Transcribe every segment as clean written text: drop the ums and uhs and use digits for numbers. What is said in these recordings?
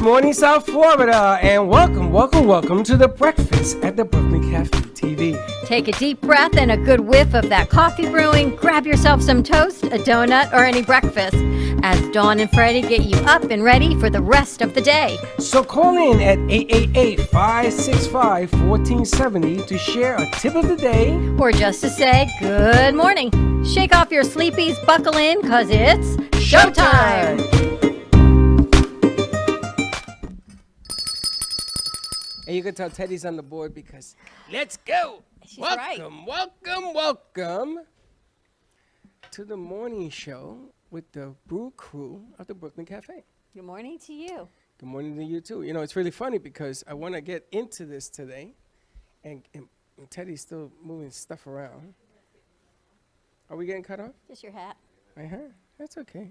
morning, South Florida, and welcome to the breakfast at the Brooklyn Cafe TV. Take a deep breath and a good whiff of that coffee brewing. Grab yourself some toast, a donut, or any breakfast as Dawn and Freddie get you up and ready for the rest of the day. So call in at 888-565-1470 to share a tip of the day. Or just to say good morning. Shake off your sleepies, buckle in, because it's showtime. And you can tell Teddy's on the board because let's go. She's welcome to the morning show with the Brew Crew of the Brooklyn Cafe. Good morning to you. Good morning to you too. You know, it's really funny because I want to get into this today, and Teddy's still moving stuff around. Are we getting cut off? Just your hat. That's okay.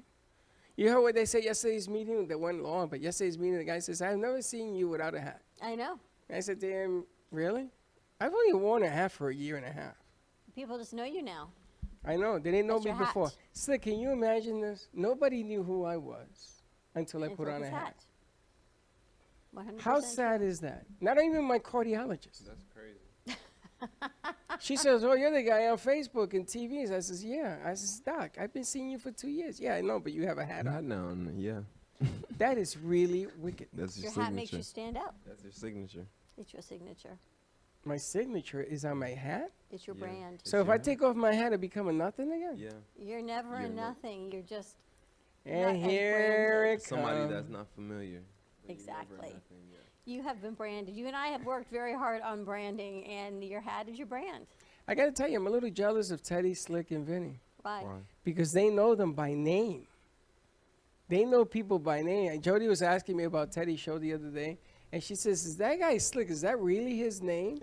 You heard what they said yesterday's meeting? That went long, but yesterday's meeting, the guy says, "I've never seen you without a hat." I know. I said to him, "Really? I've only worn a hat for a year and a half." People just know you now. I know. They didn't know That's me your hat. before. Slick, can you imagine this? Nobody knew who I was until I put on a his hat. 100% How sad is that? Not even my cardiologist. That's crazy. She says, "Oh, you're the guy on Facebook and TV." I says, "Yeah." I says, "Doc, I've been seeing you for 2 years." "Yeah, I know, but you have a hat Not on." now, yeah. That is really wicked. That's your, Your signature. hat makes you stand out. That's your signature. It's your signature. My signature is on my hat. It's your Yeah. brand. It's So if your I hat. take off my hat, I become a nothing again? Yeah. You're never You're a not- nothing. You're just And Not as here branded. it Somebody comes. that's not familiar. Like, you're never Exactly. nothing, yeah. you have been branded. You and I have worked very hard on branding, and your hat is your brand. I got to tell you, I'm a little jealous of Teddy, Slick, and Vinny Why? Why? because they know them by name. They know people by name. And Jody was asking me about Teddy's show the other day, and she says, "Is that guy Slick? Is that really his name?"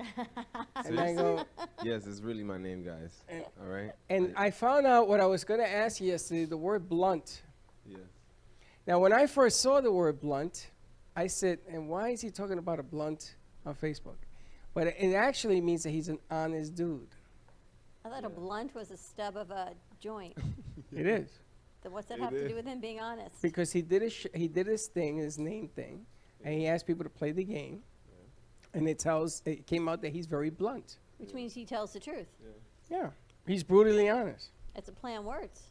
And I go, Yes, it's really my name, guys. All right? and I found out what I was going to ask you yesterday, the word blunt. Yeah. Now, when I first saw the word blunt, I said, and why is he talking about a blunt on Facebook? But it actually means that he's an honest dude. I thought a blunt was a stub of a joint. It is. So what's that It have to is. do with him being honest? Because he did his thing, his name thing, and he asked people to play the game, and it came out that he's very blunt. Which means he tells the truth. Yeah, he's brutally honest. It's a play on words.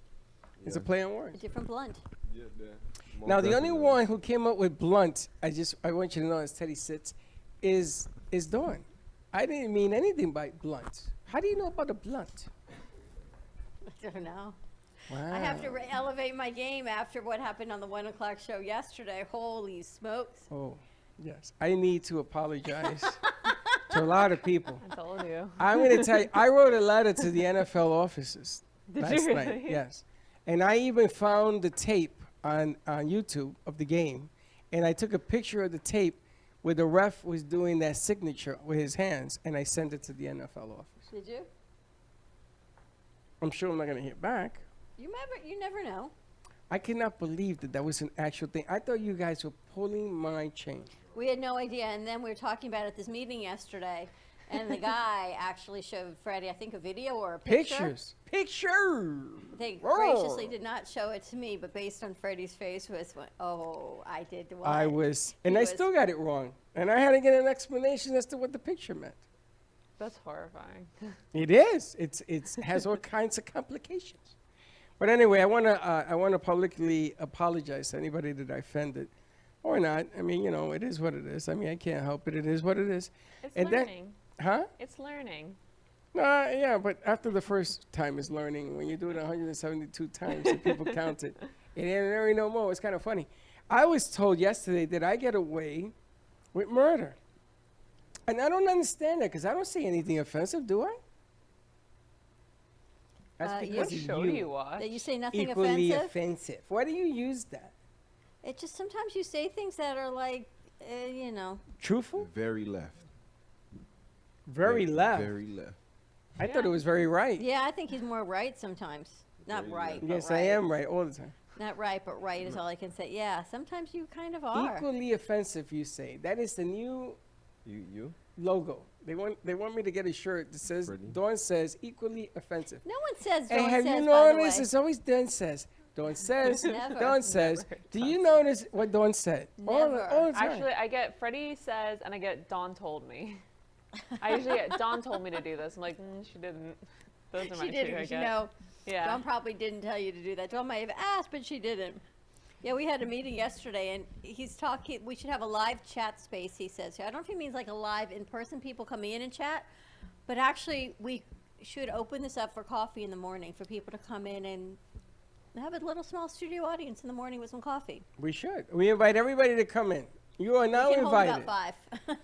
It's a Yeah. play on A words. different blunt. Yeah, yeah. Most Now, the only definitely. one who came up with blunt, I want you to know, as Teddy sits, is Dawn. I didn't mean anything by blunt. How do you know about a blunt? I don't know. Wow. I have to elevate my game after what happened on the 1 o'clock show yesterday. Holy smokes. Oh, yes. I need to apologize to a lot of people. I told you. I'm going to tell you, I wrote a letter to the NFL offices Did last you night. really? Yes. And I even found the tape on YouTube of the game. And I took a picture of the tape where the ref was doing that signature with his hands. And I sent it to the NFL office. Did you? I'm sure I'm not going to hear back. You never know. I cannot believe that was an actual thing. I thought you guys were pulling my chain. We had no idea. And then we were talking about it at this meeting yesterday. And the guy actually showed Freddie, I think, a video or a picture. Picture. They Roar. graciously did not show it to me, but based on Freddie's face, oh, I did what? I was, and He I was- still got it wrong. And I had to get an explanation as to what the picture meant. That's horrifying. It is. It has all kinds of complications. But anyway, I wanna publicly apologize to anybody that I offended, or not. I mean, you know, it is what it is. I mean, I can't help it. It is what it is. It's And then- learning. Huh? It's learning. No, yeah, but after the first time is learning. When you do it 172 times, and people count it, it ain't there ain't no more. It's kind of funny. I was told yesterday that I get away with murder. And I don't understand that because I don't say anything offensive, do I? That's Yes. because What of show do you watch? That you say nothing Equally offensive. offensive. Why do you use that? It just sometimes you say things that are like, you know. Truthful? Very left. Very left. Very left. I thought it was very right. Yeah, I think he's more right sometimes. Not Very right. left. but Yes, right. I am right all the time. Not right, but right is all I can say. Yeah, sometimes you kind of are. Equally offensive, you say. That is the new You? logo. They want me to get a shirt that says Pretty. Dawn says equally offensive. No one says. And Dawn have says, you by the noticed? way. It's always Dawn says. Dawn says. Never. Dawn says. Never. Do you notice what Dawn said? Never. All the time. Actually, I get Freddie says, and I get Dawn told me. I usually get Dawn told me to do this. I'm like, she didn't. Those are my She two didn't, I because you get. know, Yeah. Dawn probably didn't tell you to do that. Dawn might have asked, but she didn't. Yeah, we had a meeting yesterday, and he's talking. We should have a live chat space, he says. I don't know if he means like a live in-person people coming in and chat, but actually we should open this up for coffee in the morning for people to come in and have a little small studio audience in the morning with some coffee. We should. We invite everybody to come in. You are now We can hold invited. about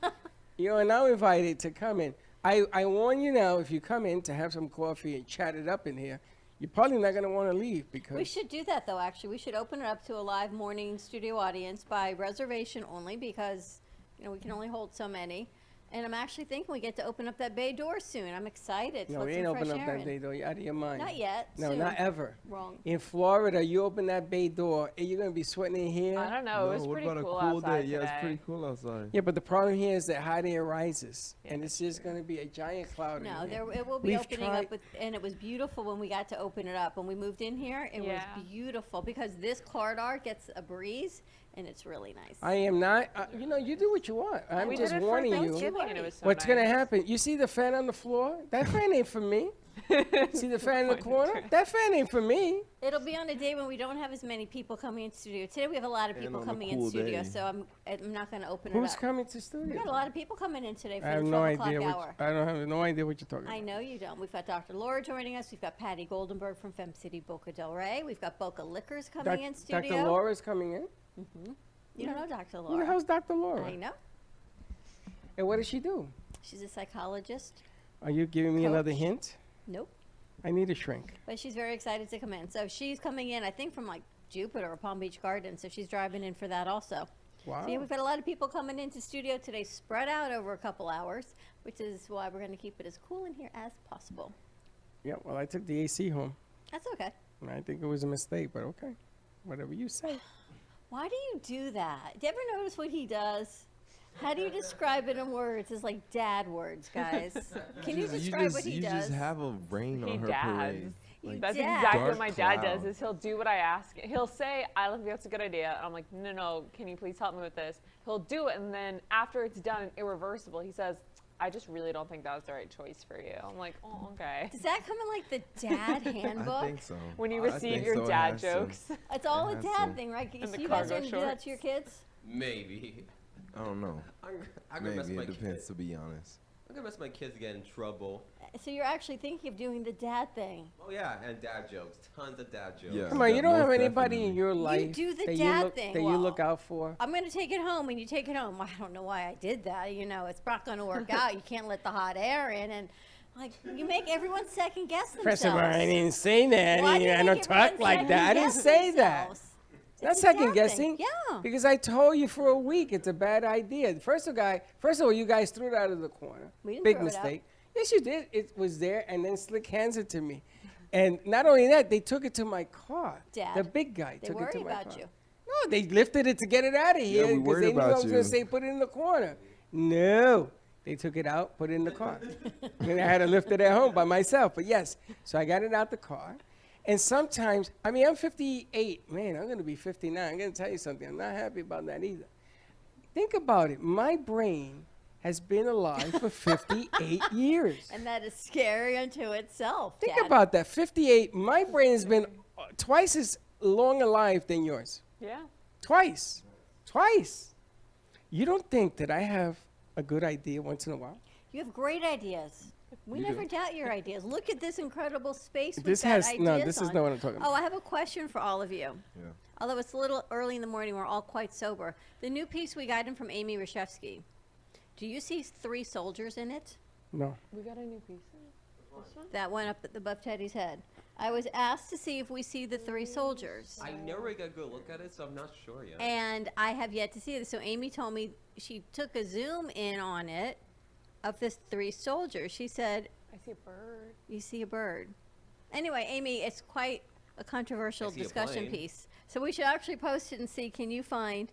5. You are now invited to come in. I warn you now, if you come in to have some coffee and chat it up in here, you're probably not going to want to leave because We should do that, though, actually. We should open it up to a live morning studio audience by reservation only because, you know, we can only hold so many. And I'm actually thinking we get to open up that bay door soon. I'm excited. to no, let we some ain't fresh open up air that in. day though. You're out of your mind. Not yet. No, soon. not ever. Wrong. In Florida, you open that bay door and you're going to be sweating in here. I don't know. It was what pretty about cool a cool outside day? Yeah, today. it's pretty cool outside. Yeah, but the problem here is that hot air rises, and Yeah. it's just going to be a giant cloud. No, in here. there it will be We've opening tried- up, and it was beautiful when we got to open it up. When we moved in here, it Yeah. was beautiful because this corridor gets a breeze, and it's really nice. I am not. You know, you do what you want. I'm We just did it warning for you. Thanksgiving, and it was so What's going to nice. happen? You see the fan on the floor? That fan ain't for me. See the fan in the corner? That fan ain't for me. It'll be on a day when we don't have as many people coming in studio. Today we have a lot of And people on a coming in cool studio, day. so I'm not going to open Who's it up. coming to We studio? got a lot of people coming in today for I have the no 12 o'clock idea. hour. I don't have no idea what you're talking I about. know you don't. We've got Dr. Laura joining us. We've got Patty Goldenberg from Fem City Boca Del Rey. We've got Boca Liquors coming in studio. Dr. Laura's coming in. You don't know Dr. Who the Laura. hell's Dr. Laura? I know. And what does she do? She's a psychologist. Are you giving me another Coach. hint? Nope. I need a shrink. But she's very excited to come in. So she's coming in, I think, from like Jupiter or Palm Beach Gardens. So she's driving in for that also. Wow. So yeah, we've got a lot of people coming into studio today, spread out over a couple hours, which is why we're going to keep it as cool in here as possible. Yeah, well, I took the AC home. That's okay. And I think it was a mistake, but okay. Whatever you say. Why do you do that? Do you ever notice what he does? How do you describe it in words? It's like dad words, guys. Can you describe what he you does? just have a rain He on her dads. parade. Like, That's dad. exactly what Dark my dad does. cloud. Is he'll do what I ask. He'll say, "I think that's a good idea." And I'm like, "No, can you please help me with this?" He'll do it, and then after it's done and irreversible, he says, "I just really don't think that was the right choice for you." I'm like, "Oh, okay." Does that come in like the dad handbook? I think so. When you I receive think your so, it dad has to. jokes. It's all a It has dad to. thing, right? And the So you guys cargo didn't do that shorts. to your kids? Maybe. I don't know. I'm gonna mess Maybe my it depends, kids. to be honest. I'm gonna mess my kids get in trouble. So you're actually thinking of doing the dad thing. Oh yeah, and dad jokes. Tons of dad jokes. Yeah. Come on, you don't most have anybody definitely. in your life do the that, dad you look, thing that you well. look out for. I'm going to take it home, and you take it home. Well, I don't know why I did that. You know, it's not going to work out. You can't let the hot air in. And, like, you make everyone second guess themselves. First of all, I didn't say that. Why do you I make don't everyone talk like that. I didn't second-guess say that. themselves? Not It's a dad second thing. guessing. Yeah. Because I told you for a week it's a bad idea. First of all, you guys threw it out of the corner. We didn't Big throw it out. mistake. Yes, you did. It was there, and then Slick hands it to me. And not only that, they took it to my car. Dad, The big guy They took it worry to my about car. you. No, they lifted it to get it out of here we because worried they knew I about was going to you. say put it in the corner. No, they took it out, put it in the car. And I had to lift it at home by myself. But yes, so I got it out the car. And sometimes, I mean, I'm 58. Man, I'm going to be 59. I'm going to tell you something. I'm not happy about that either. Think about it. My brain has been alive for 58 years. And that is scary unto itself, Think Dad. about that. 58. My brain has been twice as long alive than yours. Yeah. Twice. Twice. You don't think that I have a good idea once in a while? You have great ideas. We You never do. doubt your ideas. Look at this incredible space we've This got has ideas no. This is on. not what I'm talking about. Oh, I have a question for all of you. Yeah. Although it's a little early in the morning, we're all quite sober. The new piece we got in from Amy Reshevsky. Do you see 3 soldiers in it? No. We got a new piece. That went up above Teddy's head. I was asked to see if we see the 3 soldiers. I never really got a good look at it, so I'm not sure yet. And I have yet to see this. So Amy told me she took a zoom in on it of the 3 soldiers. She said, I see a bird. you see a bird. Anyway, Amy, it's quite a controversial I see a discussion plane. piece. So we should actually post it and see, can you find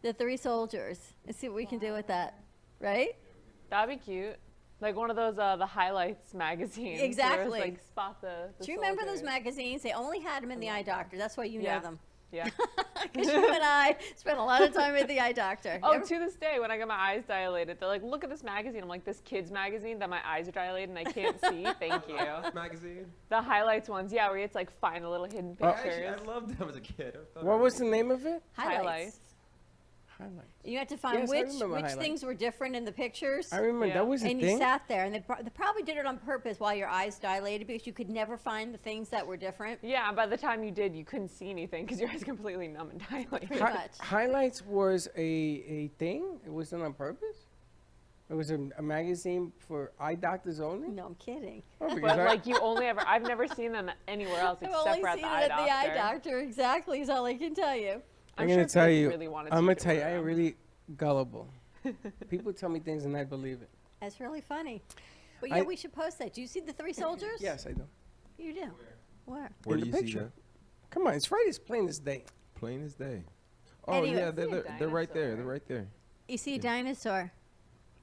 the 3 soldiers and see what we can do with that, right? That'd be cute. Like one of those the highlights magazines. where it's Exactly. like spot the Do you remember those soldiers. magazines? They only had them in the eye doctor. That's why you know Yeah. them. Yeah. Because you and I spent a lot of time at the eye doctor. Oh, Ever- to this day, when I get my eyes dilated, they're like, "Look at this magazine." I'm like, "This kid's magazine that my eyes are dilated and I can't see." Thank you. Magazine. The highlights ones, yeah, where it's like find the little hidden pictures. Actually, I loved them as a kid. I thought What it was the name of it? highlights. Highlights. You had to find Yes, I which remember highlights. things were different in the pictures. I remember Yeah. that was a And you thing. sat there, and they probably did it on purpose while your eyes dilated because you could never find the things that were different. Yeah, and by the time you did, you couldn't see anything because your eyes completely numb and dilated. Pretty much. Highlights was a thing. It was done on purpose. It was a magazine for eye doctors only. No, I'm kidding. Oh, because But I- like you only ever, I've never seen them anywhere else I've except only for at seen the it eye at doctor. the eye doctor. Exactly is all I can tell you. I'm sure gonna tell people you. Really wanted I'm to gonna do tell you. it I am around. really gullible. People tell me things and I believe it. That's really funny. But yeah, I- we should post that. Do you see the three soldiers? Yes, I do. You do. Where? Where In do the you see picture. that? Come on, it's right as plain as day. Plain as day. Oh Anyway. yeah, I see a they're right there. They're dinosaur. right there. You see a dinosaur.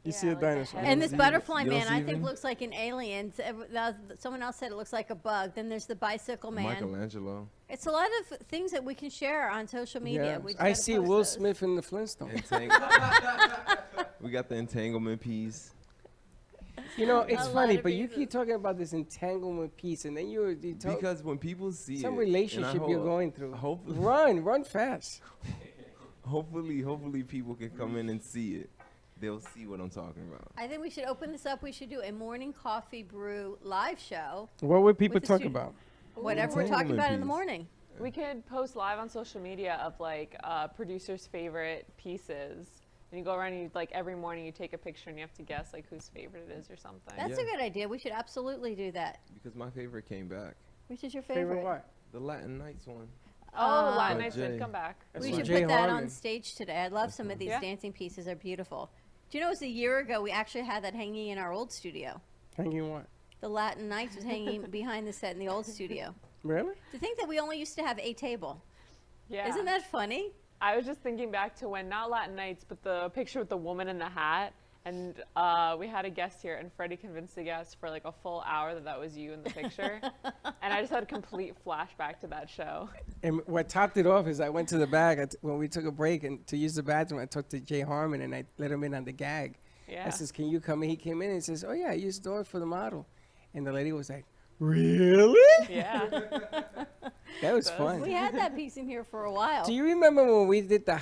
You Yeah, see a like the dinosaur. head. And this see it. butterfly You don't man, see I it, think Vin? looks like an alien. Someone else said it looks like a bug. Then there's the bicycle man. Michelangelo. It's a lot of things that we can share on social media. Yeah. We just I gotta see post Will those. Smith in the Flintstones. We got the entanglement piece. You know, it's A lot funny, of but you pieces. keep talking about this entanglement piece, and then you talk Because when people see some it, relationship and I you're hope- going through. Hopefully, Run fast. hopefully people can come in and see it. They'll see what I'm talking about. I think we should open this up. We should do a morning coffee brew live show. What would people With the talk student- about? Whatever we're talking Entanglement about in the piece. morning. We could post live on social media of like producers' favorite pieces. And you go around and you, like every morning you take a picture and you have to guess like whose favorite it is or something. That's Yeah. a good idea. We should absolutely do that. Because my favorite came back. Which is your Favorite favorite? what? The Latin Nights one. Oh, Uh, Latin By Nights did Jay. come back. That's We from should Jay put that Harmon. on stage today. I love some of these Yeah. dancing pieces. They're beautiful. Do you know it was a year ago we actually had that hanging in our old studio? Hanging what? The Latin Nights was hanging behind the set in the old studio. Really? To think that we only used to have a table. Yeah. Isn't that funny? I was just thinking back to when, not Latin Nights, but the picture with the woman in the hat. And we had a guest here, and Freddie convinced the guest for like a full hour that that was you in the picture. And I just had a complete flashback to that show. And what topped it off is I went to the back when we took a break and to use the bathroom. I talked to Jay Harmon and I let him in on the gag. Yeah. I says, "Can you come in?" He came in and he says, "Oh yeah, I used the door for the model." And the lady was like, "Really?" Yeah. That was That fun. We had that piece in here for a while. Do you remember when we did the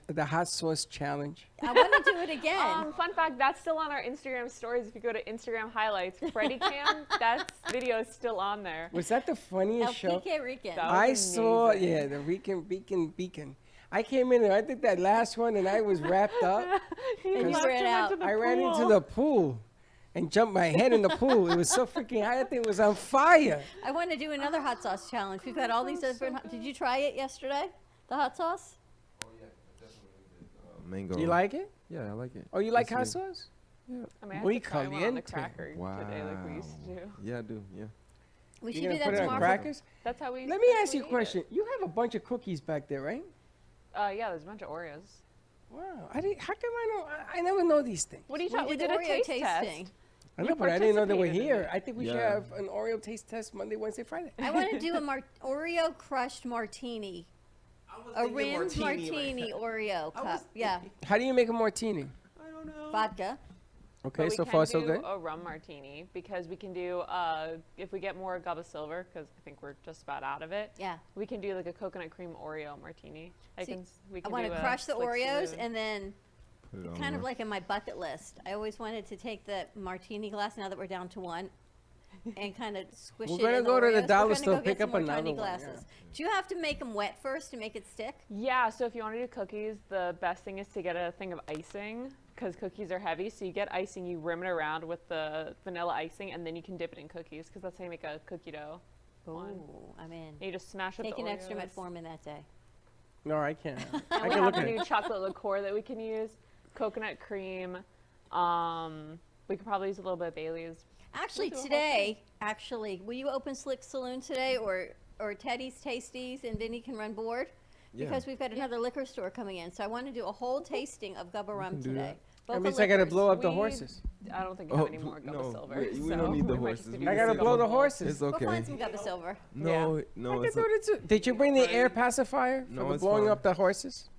the hot sauce challenge? I want to do it again. Fun fact, that's still on our Instagram stories. If you go to Instagram highlights, Freddie Cam, that video is still on there. Was that the El funniest show? Pique Rican. That I was saw, amazing. yeah, the Beacon. I came in and I did that last one and I was wrapped up. And you left ran him out. into the I ran into pool. the pool and jumped my head in the pool. It was so freaking high. That thing was on fire. I want to do another hot sauce challenge. We've got all these different. Did you try it yesterday? The hot sauce? Mango. You like it? Yeah, I like it. Oh, you like It's hot me. sauce? I mean, I Muy had to try one on the caliente. cracker today like we used to do. Yeah, I do. Yeah. We should You're do gonna that put it on tomorrow. crackers? That's how we Let me that's ask how you a we eat question. You have a bunch of cookies back there, right? it. Yeah, there's a bunch of Oreos. Wow. How come I know? I never know these things. What are you We talking? We did did a Oreo taste tasting. test. I know, You but I didn't know they were participated in here. it. I think we should Yeah. have an Oreo taste test Monday, Wednesday, Friday. I want to do a Oreo crushed martini. I was A thinking rimmed martini like- Oreo I cup. was Yeah. How do you make a martini? I don't know. Vodka. Okay, But we so can far so do good. a rum martini because we can do if we get more agave silver because I think we're just about out of it. Yeah. We can do like a coconut cream Oreo martini. See, We I can want do to a crush the slick Oreos saloon. and then Put it on kind of there. like in my bucket list. I always wanted to take the martini glass now that we're down to one and kind of squish We're it gonna in go to the Oreos. We're dollar gonna store, go pick get up some more tiny another one, glasses. Do you have to make them wet first to make it stick? Yeah, so if you want to do cookies, the best thing is to get a thing of icing because cookies are heavy. So you get icing, you rim it around with the vanilla icing, and then you can dip it in cookies because that's how you make a cookie dough. one. Ooh, I'm in. And you just smash up Take the an extra Oreos. metformin that day. No, I can't. I And we can have look a at new it. chocolate liqueur that we can use, coconut cream. We could probably use a little bit of Bailey's. Actually, do a whole today, will you open Slick Saloon today or Teddy's Tasties and Vinny can run board? Yeah. Because we've got another liquor store coming in. So I want to do a whole tasting of Gubba rum can do today. that. That Boca means I gotta Liquors. blow up the We- horses. I don't think you have any more Gubba no, Silver. we so don't need the we might horses. just We give I you just gotta some blow the Gubba. horses. It's We'll okay. find some Gubba Silver. No, Yeah. I no, can it's do it too. Did you bring the air pacifier No, for it's blowing fine. up the horses?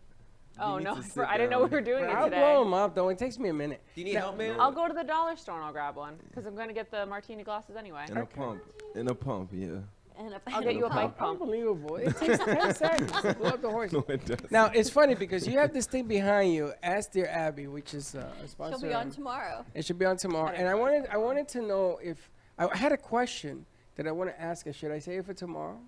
Oh need no, to sit I didn't know we down. were doing it I'll today. blow them up though. It takes me a minute. Do you need Now- help, man? I'll go to the dollar store and I'll grab one because I'm gonna get the martini glasses anyway. in a pump. In a pump, yeah. And a, I'll get you a bike pump. Unbelievable. It takes 10 seconds to blow up the horses. No, it doesn't. Now, it's funny because you have this thing behind you, Ask Dear Abby, which is a sponsor. she'll be on tomorrow. It should be on tomorrow. And I wanted to know if I had a question that I want to ask her. Should I say it for tomorrow?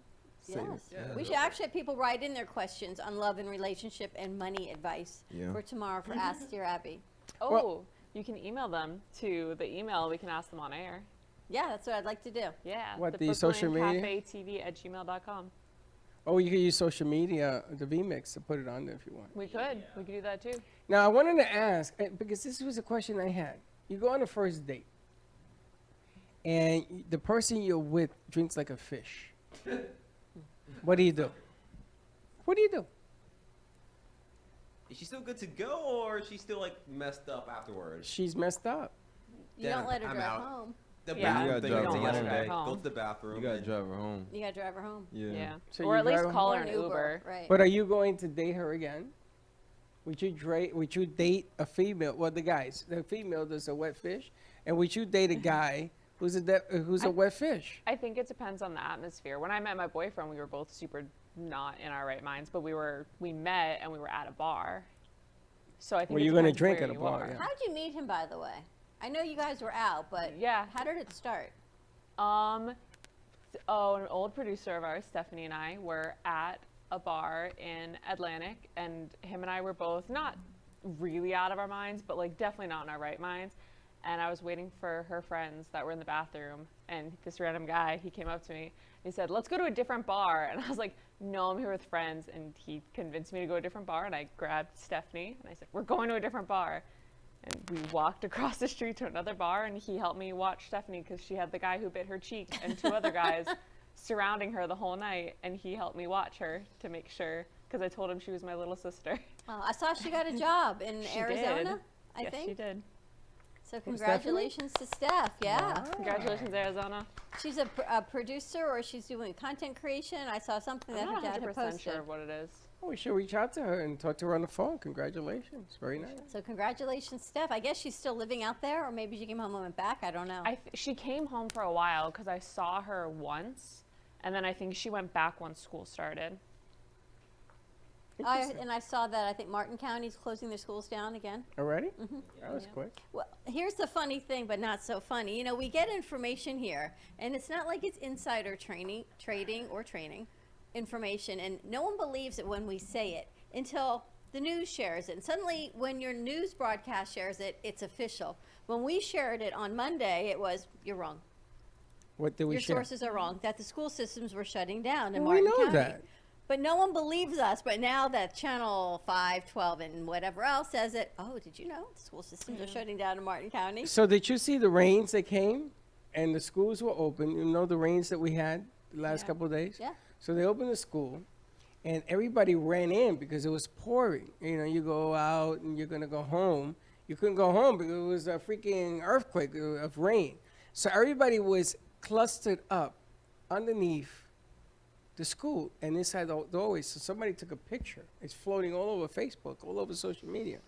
Yes. Yeah. We should actually have people write in their questions on love and relationship and money advice Yeah. for tomorrow for Ask Dear Abby. Oh, Well- you can email them to the email. We can ask them on air. Yeah, that's what I'd like to do. Yeah. What, the social media? TV@gmail.com. Oh, you could use social media, the VMix, to put it on there if you want. We could. We could do that too. Now, I wanted to ask, because this was a question I had. You go on a first date, and the person you're with drinks like a fish. What do you do? What do you do? Is she still good to go, or is she still like messed up afterwards? She's messed up. You Then don't let her I'm drive out. home. The Yeah. bathroom You thing gotta I did drive her yesterday. home. Go to the bathroom. You gotta and- drive her home. You gotta drive her home. Yeah. So or you at least drive call Or her an Uber. Right. But are you going to date her again? Would you date a female? Well, the guys, the female does a wet fish, and would you date a guy who's a wet fish? I think it depends on the atmosphere. When I met my boyfriend, we were both super not in our right minds, but we met and we were at a bar. So I think Well, it you're gonna depends drink where at a you bar, are. yeah. How did you meet him, by the way? I know you guys were out, but Yeah. how did it start? An old producer of ours, Stephanie, and I were at a bar in Atlantic, and him and I were both not really out of our minds, but like definitely not in our right minds. And I was waiting for her friends that were in the bathroom, and this random guy, he came up to me. He said, "Let's go to a different bar." And I was like, "No, I'm here with friends." And he convinced me to go to a different bar, and I grabbed Stephanie, and I said, "We're going to a different bar." And we walked across the street to another bar, and he helped me watch Stephanie because she had the guy who bit her cheek and two other guys surrounding her the whole night, and he helped me watch her to make sure because I told him she was my little sister. I saw she got a job in She Arizona, did. I Yes, think. she did. So congratulations to Steph. Yeah. Congratulations, Arizona. She's a producer, or she's doing content creation. I saw something I'm that her not dad had 100% posted. sure of what it is. Oh, we should reach out to her and talk to her on the phone. Congratulations. Very nice. So congratulations, Steph. I guess she's still living out there, or maybe she came home and went back. I don't know. She came home for a while because I saw her once, and then I think she went back once school started. And I saw that I think Martin County's closing their schools down again. Already? That was quick. Well, here's the funny thing, but not so funny. You know, we get information here, and it's not like it's insider trading information, and no one believes it when we say it until the news shares it. And suddenly, when your news broadcast shares it, it's official. When we shared it on Monday, it was, you're wrong. What did we Your share? sources are wrong, that the school systems were shutting down in Well, we Martin know County. that. But no one believes us. But now that Channel 5, 12, and whatever else says it, oh, did you know the school systems are shutting down in Martin County? So did you see the rains that came, and the schools were open? You know the rains that we had the last Yeah. couple of days. Yeah. So they opened the school, and everybody ran in because it was pouring. You know, you go out and you're gonna go home. You couldn't go home because it was a freaking earthquake of rain. So everybody was clustered up underneath the school and inside the doorway. So somebody took a picture. It's floating all over Facebook, all over social media.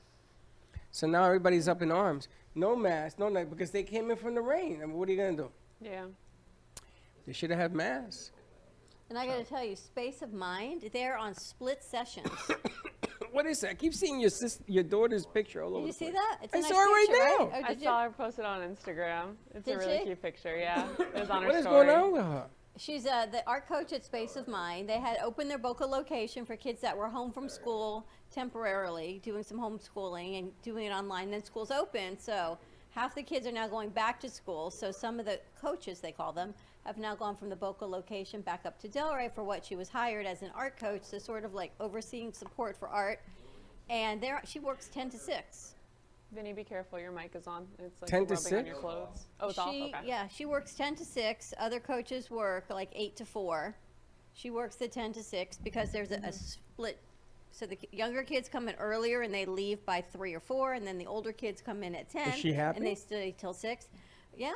So now everybody's up in arms. No mask, no night, because they came in from the rain. I mean, what are you gonna do? Yeah. They should have had masks. And I got to tell you, Space of Mind, they're on split sessions. What is that? I keep seeing your daughter's picture all over Did you the see place. that? It's a I nice saw it right picture, now. Right? Oh, I did you? saw her posted on Instagram. It's Did a really she? cute picture, yeah. It was on her What is story. going on with her? She's the art coach at Space of Mind. They had opened their Boca location for kids that were home from school temporarily, doing some homeschooling and doing it online. Then school's open, so half the kids are now going back to school. So some of the coaches, they call them, have now gone from the Boca location back up to Delray for what she was hired as an art coach, to sort of like overseeing support for art. And there, she works 10 to 6. Vinny, be careful. Your mic is on. It's like 10 to rubbing on 6? your clothes. Oh, it's off? Okay. Yeah, she works 10 to 6. Other coaches work like 8 to 4. She works the 10 to 6 because there's a split So the younger kids come in earlier and they leave by 3 or 4, and then the older kids come in at 10. she happy? And they stay till 6. Yeah,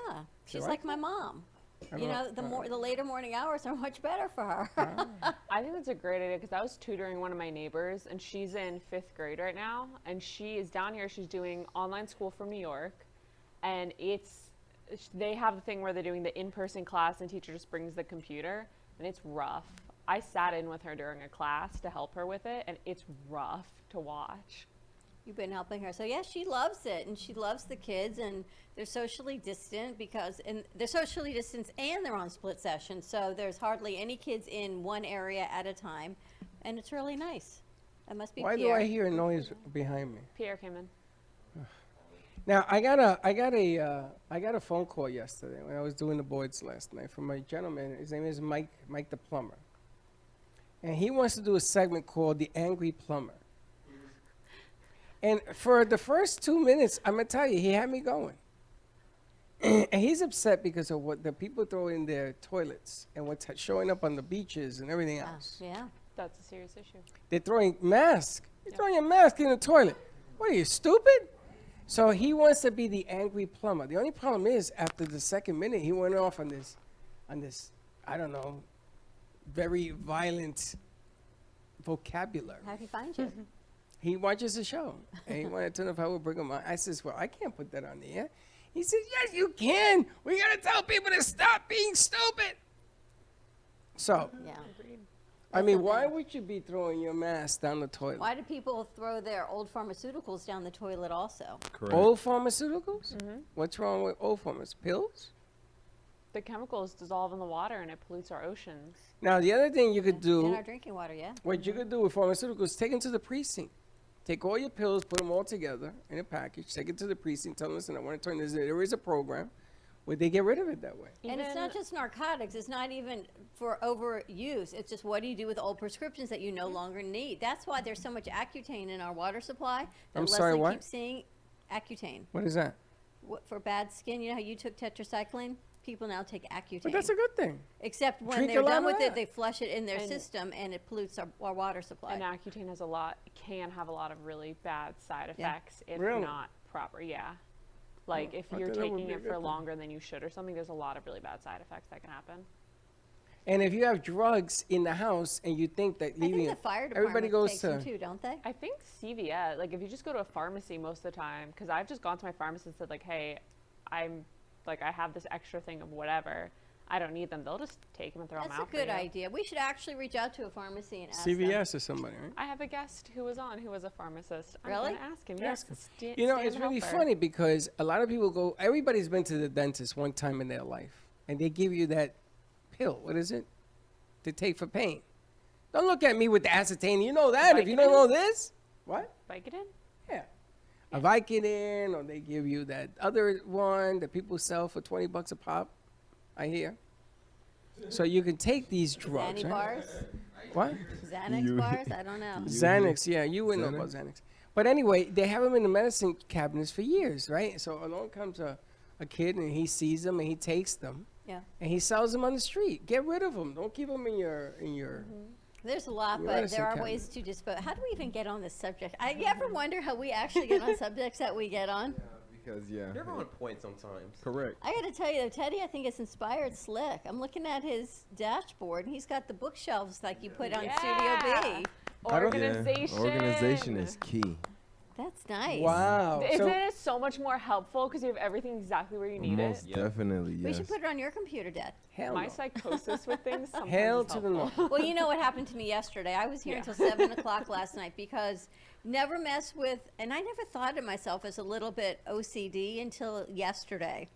she's like like my mom. I You know, don't- the later morning hours are much better for her. I think that's a great idea because I was tutoring one of my neighbors and she's in 5th grade right now and she is down here. She's doing online school from New York, and they have the thing where they're doing the in-person class and teacher just brings the computer, and it's rough. I sat in with her during a class to help her with it, and it's rough to watch. You've been helping her. So, yeah, she loves it, and she loves the kids, and they're socially distant they're socially distanced and they're on split session. So there's hardly any kids in one area at a time, and it's really nice. That must be Why do Pierre. I hear a noise behind me? Pierre came in. Now I got a phone call yesterday when I was doing the boards last night from a gentleman. His name is Mike the plumber, and he wants to do a segment called "The Angry Plumber." And for the first 2 minutes, I'm gonna tell you, he had me going. And he's upset because of what the people throw in their toilets and what's showing up on the beaches and everything Ah, else. yeah. That's a serious issue. They're throwing masks. You're throwing your mask in the toilet. What are you, stupid? So he wants to be the angry plumber. The only problem is, after the second minute, he went off on this, I don't know, very violent vocabulary. How'd he find you? He watches the show, and he wanted to know if I would bring him on. I says, well, I can't put that on the air. He says, yes, you can. We got to tell people to stop being stupid. So, Yeah. I mean, That's why okay. would you be throwing your mask down the toilet? Why do people throw their old pharmaceuticals down the toilet also? Correct. Old pharmaceuticals? What's wrong with old pharmaceuticals? Pills? The chemicals dissolve in the water and it pollutes our oceans. Now, the other thing you could In do, our drinking water, yeah. what you could do with pharmaceuticals, take them to the precinct. Take all your pills, put them all together in a package, take it to the precinct, tell them, listen, I want to turn this, there is a program where they get rid of it that way. And it's not just narcotics. It's not even for overuse. It's just what do you do with old prescriptions that you no longer need? That's why there's so much Accutane in our water supply. That I'm sorry, Leslie what? keeps seeing Accutane. What is that? For bad skin, you know how you took tetracycline? People now take Accutane. But that's a good thing. Except when Drink a they're lot done of with that. it, they flush it in their And- system and it pollutes our water supply. And Accutane can have a lot of really bad side Yeah. effects if Really? not proper. Yeah. Like if I you're thought that would taking be a it good for thing. longer than you should or something, there's a lot of really bad side effects that can happen. And if you have drugs in the house and you think that I think leaving the it, fire everybody department goes takes to, them too, don't they? I think CVS, like if you just go to a pharmacy most of the time, because I've just gone to my pharmacist and said like, hey, I have this extra thing of whatever. I don't need them. They'll just take them and throw That's them a out for good you. idea. We should actually reach out to a pharmacy and ask them. CVS or somebody, right? I have a guest who was on who was a pharmacist. I'm Really? gonna ask him. Ask Yes. You know, it's really funny because a lot of people go, everybody's been to the dentist one time in their life, and they give you that pill. What is it? To take for pain. Don't look at me with the acetane. You know that. If you don't know this, what? Vicodin? Yeah. A Vicodin, or they give you that other one that people sell for $20 a pop, I hear. So you can take these drugs, Xanny right? bars? What? Xanax bars? I don't know. Xanax, yeah, you wouldn't know about Xanax. But anyway, they have them in the medicine cabinets for years, right? So along comes a kid and he sees them and he takes them Yeah. and he sells them on the street. Get rid of them. Don't keep them in your. There's a lot, Your but medicine there are cabinet. ways to dispose. How do we even get on this subject? You ever wonder how we actually get on subjects that we get on? Because yeah. You're on point sometimes. Correct. I got to tell you though, Teddy, I think it's inspired Slick. I'm looking at his dashboard, and he's got the bookshelves like you put on Studio B. I don't- Organization. Yeah. Organization is key. That's nice. Wow. Isn't So, it so much more helpful because you have everything exactly where you need Most it? Yep. definitely, We yes. should put it on your computer, Dad. hell My no. psychosis with things sometimes Hell is to the helpful. no. Well, you know what happened to me yesterday. I was here Yeah. until 7 o'clock last night because never mess with, and I never thought of myself as a little bit OCD until yesterday.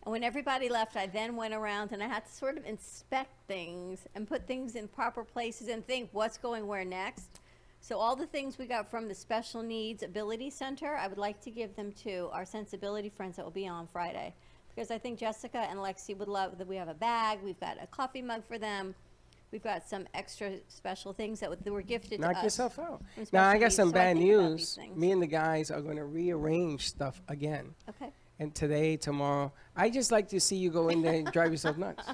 And when everybody left, I then went around and I had to sort of inspect things and put things in proper places and think what's going where next. So all the things we got from the Special Needs Ability Center, I would like to give them to our sensibility friends that will be on Friday. Because I think Jessica and Lexi would love that we have a bag, we've got a coffee mug for them, we've got some extra special things that were gifted to Knock us. yourself out. from Now, I Special got Needs. some So I bad think about these news. things. Me and the guys are going to rearrange stuff again. Okay. And today, tomorrow. I just like to see you go in there and drive yourself nuts.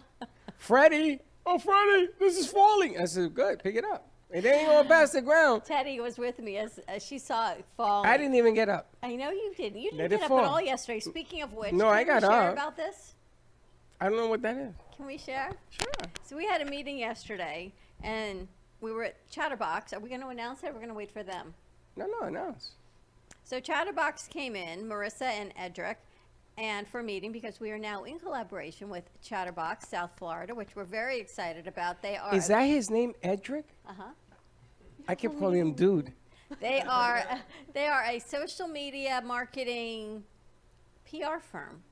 Freddie! Oh, Freddie! This is falling! I said, good, pick it up. It ain't going past the ground. Teddy was with me as she saw it fall. I didn't even get up. I know you didn't. You Let didn't it get up at fall. all yesterday. Speaking of which, No, can I we got share up. about this? I don't know what that is. Can we share? Sure. So we had a meeting yesterday, and we were at Chatterbox. Are we going to announce it? Or are we going to wait for them? No, announce. So Chatterbox came in, Marissa and Edric, and for a meeting because we are now in collaboration with Chatterbox South Florida, which we're very excited about. They are Is that his name, Edric? uh-huh. I kept calling him dude. They are a social media marketing PR firm.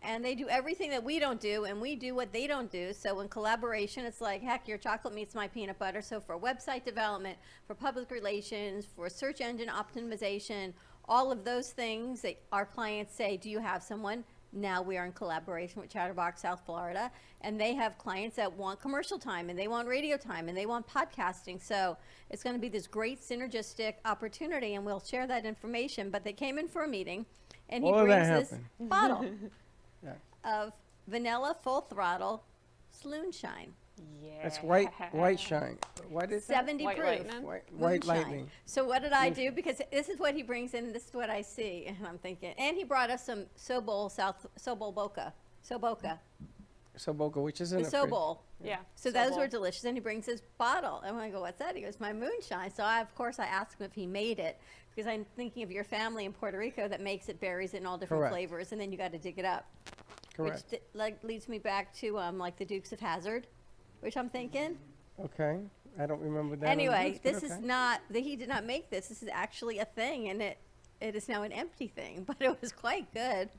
And they do everything that we don't do, and we do what they don't do. So in collaboration, it's like, heck, your chocolate meets my peanut butter. So for website development, for public relations, for search engine optimization, all of those things that our clients say, do you have someone? Now we are in collaboration with Chatterbox South Florida, and they have clients that want commercial time, and they want radio time, and they want podcasting. So it's going to be this great synergistic opportunity, and we'll share that information. But they came in for a meeting, and he All of that brings this happened. bottle Yeah. of vanilla full throttle Sloonshine. Yeah. That's white shine. What is that? 70 White proof. lightning? White Moonshine. lightning. So what did I do? Because this is what he brings in, and this is what I see, and I'm thinking. And he brought us some Sobol Boca, Soboka, which is in the the fridge. Sobol. Yeah. So those bowl. were delicious. And he brings his bottle, and I go, "What's that?" He goes, "My moonshine." So of course I asked him if he made it because I'm thinking of your family in Puerto Rico that makes it berries in all different Correct. flavors, and then you got to dig it up. Correct. Which leads me back to like the Dukes of Hazzard, which I'm thinking. Okay. I don't remember that. on the Anyway, list, but this is okay. not he did not make this. This is actually a thing, and it is now an empty thing, but it was quite good.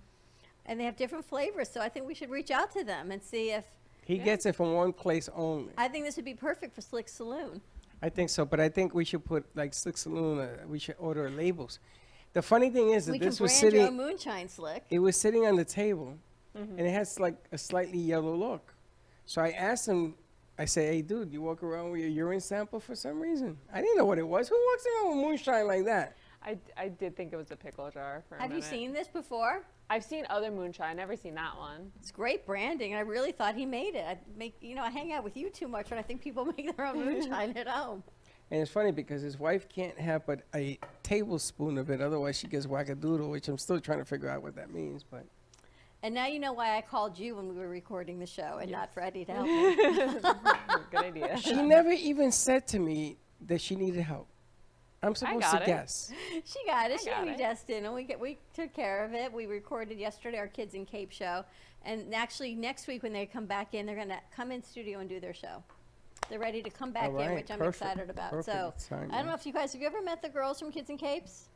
And they have different flavors, so I think we should reach out to them and see if He gets it from one place only. I think this would be perfect for Slick Saloon. I think so, but I think we should put like Slick Saloon. We should order labels. The funny thing is that We can this was brand your own sitting. moonshine, Slick. It was sitting on the table, and it has like a slightly yellow look. So I asked him. I say, "Hey, dude, you walk around with your urine sample for some reason." I didn't know what it was. Who walks around with moonshine like that? I did think it was a pickle jar for a Have you minute. seen this before? I've seen other moonshine. Never seen that one. It's great branding. I really thought he made it. I hang out with you too much, but I think people make their own moonshine at home. And it's funny because his wife can't have but a tablespoon of it, otherwise she gets wackadoodle, which I'm still trying to figure out what that means. But And now you know why I called you when we were recording the show and not Freddie to help me. Good idea. she never even said to me that she needed help. I'm supposed to got it. guess. She got it. I She got and me it. just in, and we took care of it. We recorded yesterday our Kids in Cape show, and actually next week when they come back in, they're gonna come in studio and do their show. They're ready to come back All in, right, which I'm perfect, excited about. perfect So timing. I don't know if you guys have you ever met the girls from Kids in Capes?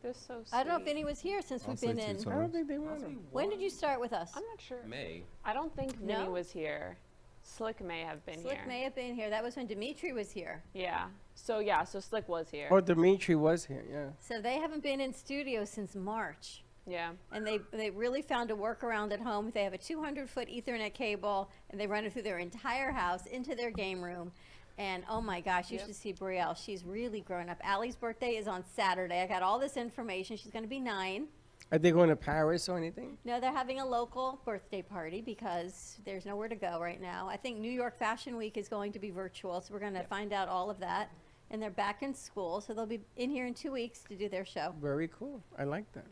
They're so sweet. I don't know if any was here since I'll we've say been two in. times. I don't think they want him. When did you start with us? I'm not sure. May. I don't think Vinny No? was here. Slick may have been Slick here. may have been here. That was when Dimitri was here. Yeah. So Slick was here. Or Dimitri was here, yeah. So they haven't been in studio since March. Yeah. And they really found a workaround at home. They have a 200-foot Ethernet cable, and they run it through their entire house into their game room. And oh my gosh, you Yep. should see Brielle. She's really grown up. Allie's birthday is on Saturday. I got all this information. She's going to be 9. Are they going to Paris or anything? No, they're having a local birthday party because there's nowhere to go right now. I think New York Fashion Week is going to be virtual, so we're going to find out all of that. And they're back in school, so they'll be in here in 2 weeks to do their show. Very cool. I like that.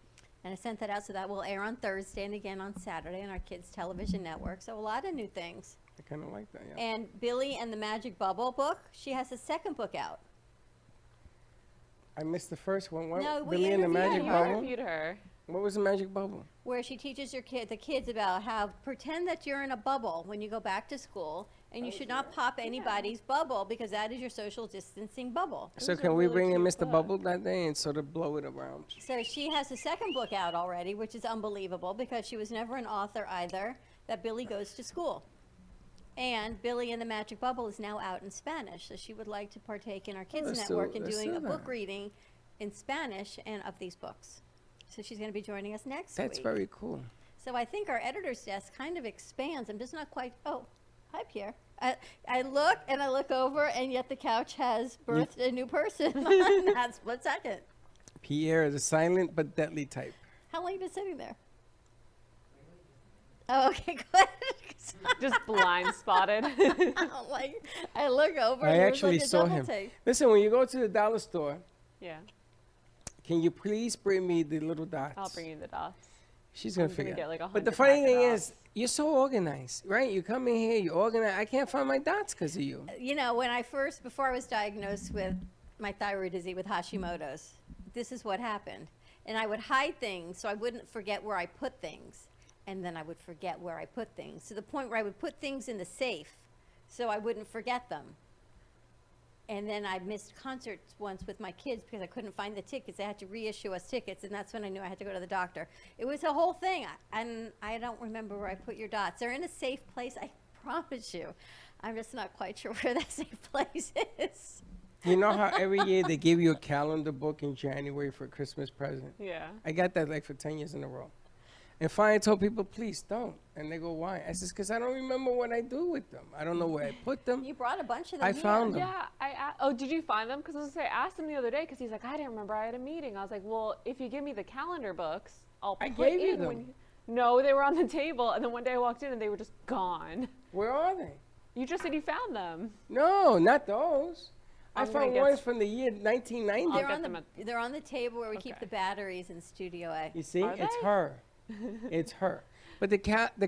And I sent that out, so that will air on Thursday and again on Saturday on our kids' television network. So a lot of new things. I kind of like that, yeah. And Billy and the Magic Bubble book, she has a second book out. I missed the first one. What? No, we Billy and the interviewed Magic You her. Bubble? interviewed her. What was the Magic Bubble? Where she teaches the kids about how pretend that you're in a bubble when you go back to school, and you should not pop anybody's bubble because that is your social distancing bubble. So was a can we really bring in cute Mr. book. Bubble that day and sort of blow it around? So she has a second book out already, which is unbelievable because she was never an author either, that Billy goes to school. And Billy and the Magic Bubble is now out in Spanish, so she would like to partake in our Kids let's Network do- and let's doing do a book that. reading in Spanish and of these books. So she's going to be joining us next That's week. very cool. So I think our editor's desk kind of expands. I'm just not quite. Oh, hi, Pierre. I look and I look over, and yet the couch has birthed a new person on that split second. Pierre is a silent but deadly type. How long have you been sitting there? Oh, okay, good. Just blind spotted. I'm like, I look over. I and it was actually like a saw double him. take. Listen, when you go to the dollar store, Yeah, can you please bring me the little dots? I'll bring you the dots. She's gonna I'm gonna figure get it. like a But the 100 funny pack of thing dots. is, you're so organized, right? You come in here, you organize. I can't find my dots because of you. You know, before I was diagnosed with my thyroid disease with Hashimoto's, this is what happened. And I would hide things so I wouldn't forget where I put things. And then I would forget where I put things, to the point where I would put things in the safe so I wouldn't forget them. And then I missed concerts once with my kids because I couldn't find the tickets. They had to reissue us tickets, and that's when I knew I had to go to the doctor. It was a whole thing, and I don't remember where I put your dots. They're in a safe place, I promise you. I'm just not quite sure where that safe place is. You know how every year they give you a calendar book in January for a Christmas present? Yeah. I got that like for 10 years in a row. And finally I told people, please don't. And they go, why? I says, because I don't remember what I do with them. I don't know where I put them. You brought a bunch of them I here. found them. Yeah, oh, did you find them? Because I was gonna say, I asked him the other day because he's like, I didn't remember I had a meeting. I was like, well, if you give me the calendar books, I'll I put gave you in them. when you. No, they were on the table, and then one day I walked in and they were just gone. Where are they? You just said you found them. No, not those. I I'm gonna found get ones s- from the year 1990. They're get on, them they're on the table where we keep Okay. the batteries in Studio A. You see, Are it's they? her. It's her. But the